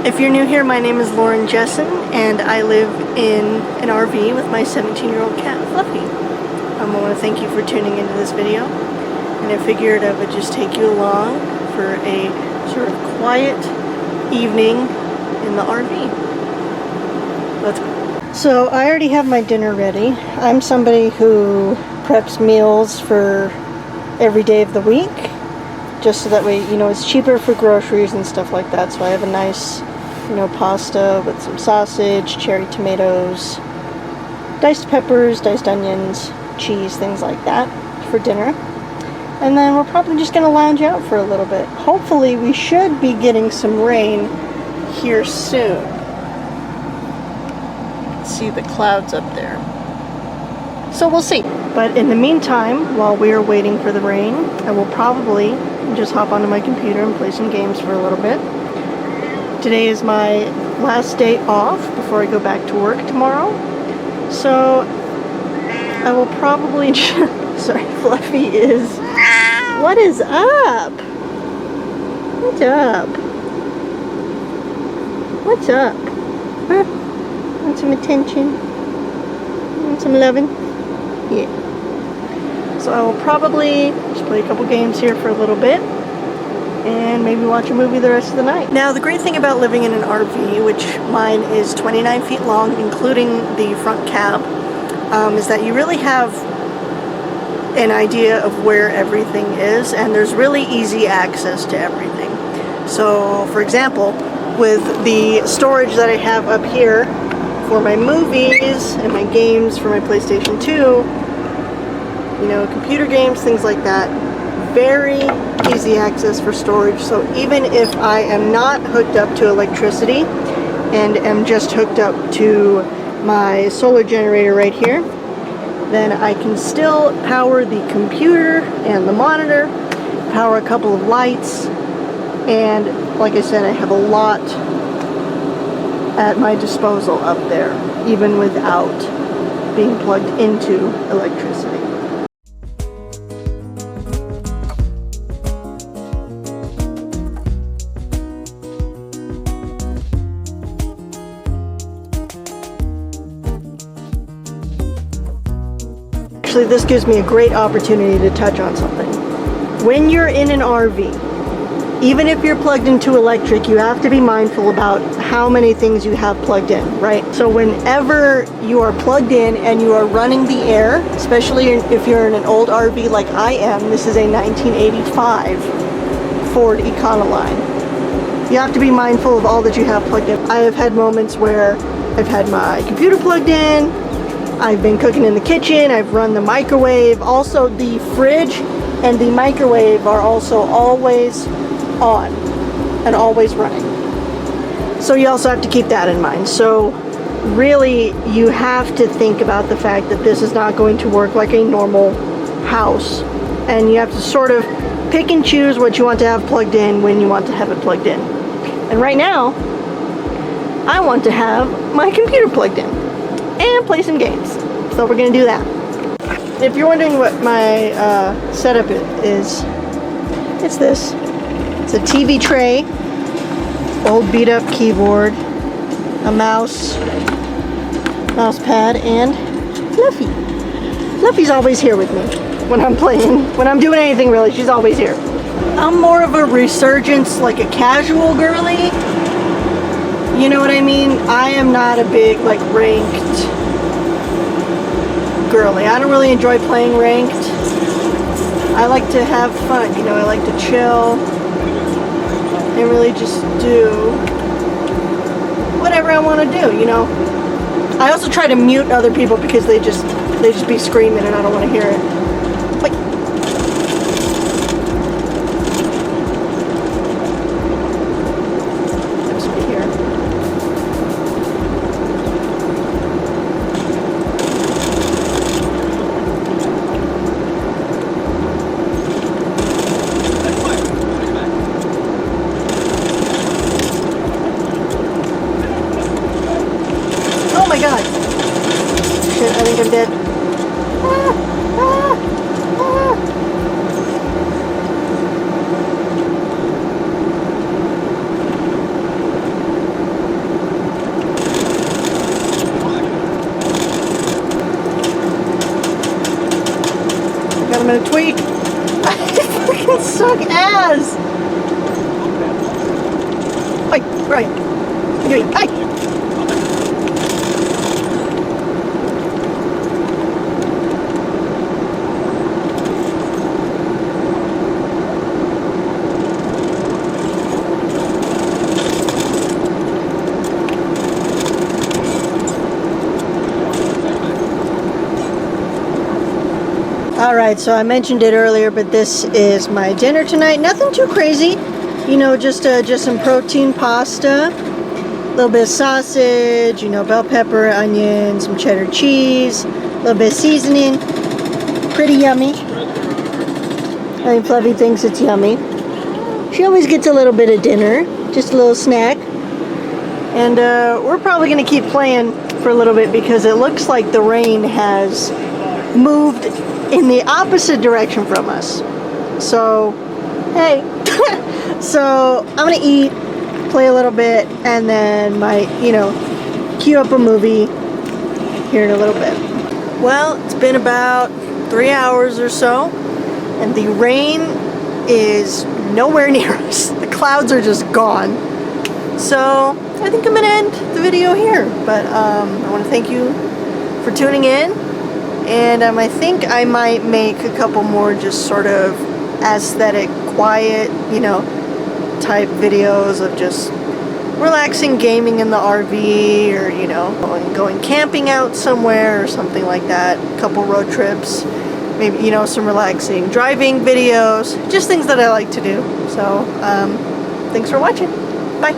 If you're new here, my name is Lauren Jessen, and I live in an RV with my 17-year-old cat, Fluffy. I want to thank you for tuning into this video, and I figured I would just take you along for a sort of quiet evening in the RV. Let's go. So I already have my dinner ready. I'm somebody who preps meals for every day of the week, just so that way, you know, it's cheaper for groceries and stuff like that. So I have a nice, you know, pasta with some sausage, cherry tomatoes, diced peppers, diced onions, cheese, things like that for dinner. And then we're probably just going to lounge out for a little bit. Hopefully we should be getting some rain here soon. See the clouds up there. So we'll see. But in the meantime, while we are waiting for the rain, I will probably just hop onto my computer and play some games for a little bit. Today is my last day off before I go back to work tomorrow. So I will probably just... Sorry, Fluffy is... What is up? What's up? What's up? Huh? Want some attention? Want some loving? Yeah. So I will probably just play a couple games here for a little bit and maybe watch a movie the rest of the night. Now, the great thing about living in an RV, which mine is 29 feet long, including the front cab, is that you really have an idea of where everything is, and there's really easy access to everything. So, for example, with the storage that I have up here for my movies and my games for my PlayStation 2, you know, computer games, things like that, very easy access for storage. So even if I am not hooked up to electricity and am just hooked up to my solar generator right here, then I can still power the computer and the monitor, power a couple of lights, and like I said, I have a lot at my disposal up there, even without being plugged into electricity. Actually, this gives me a great opportunity to touch on something. When you're in an RV, even if you're plugged into electric, you have to be mindful about how many things you have plugged in, right? So whenever you are plugged in and you are running the air, especially if you're in an old RV like I am, this is a 1985 Ford Econoline, you have to be mindful of all that you have plugged in. I have had moments where I've had my computer plugged in, I've been cooking in the kitchen, I've run the microwave. Also, the fridge and the microwave are also always on and always running. So you also have to keep that in mind. So really, you have to think about the fact that this is not going to work like a normal house. And you have to sort of pick and choose what you want to have plugged in when you want to have it plugged in. And right now, I want to have my computer plugged in and play some games. So we're gonna do that. If you're wondering what my setup is, it's this. It's a TV tray, old beat up keyboard, a mouse pad, and Fluffy. Fluffy's always here with me when I'm playing. When I'm doing anything really, she's always here. I'm more of a resurgence, like a casual girly. You know what I mean? I am not a big, like, ranked girly. I don't really enjoy playing ranked. I like to have fun, you know, I like to chill and really just do whatever I want to do, you know. I also try to mute other people because they just be screaming and I don't want to hear it. Like, just be here. Oh my god. Shit, I think I'm dead. Ah, ah. I'm gonna tweak. I freaking suck ass. Right. Hey. Alright, so I mentioned it earlier, but this is my dinner tonight. Nothing too crazy. You know, just some protein pasta, a little bit of sausage, you know, bell pepper, onion, some cheddar cheese, a little bit of seasoning. Pretty yummy. I think Fluffy thinks it's yummy. She always gets a little bit of dinner, just a little snack. And we're probably going to keep playing for a little bit because it looks like the rain has moved in the opposite direction from us. So, hey. So, I'm gonna eat, play a little bit, and then might, you know, queue up a movie here in a little bit. Well, it's been about 3 hours or so, and the rain is nowhere near us. The clouds are just gone. So, I think I'm gonna end the video here. But I want to thank you for tuning in. And I think I might make a couple more just sort of aesthetic, quiet, you know, type videos of just relaxing gaming in the RV, or, you know, going camping out somewhere or something like that. A couple road trips, maybe, you know, some relaxing driving videos, just things that I like to do. So, thanks for watching. Bye.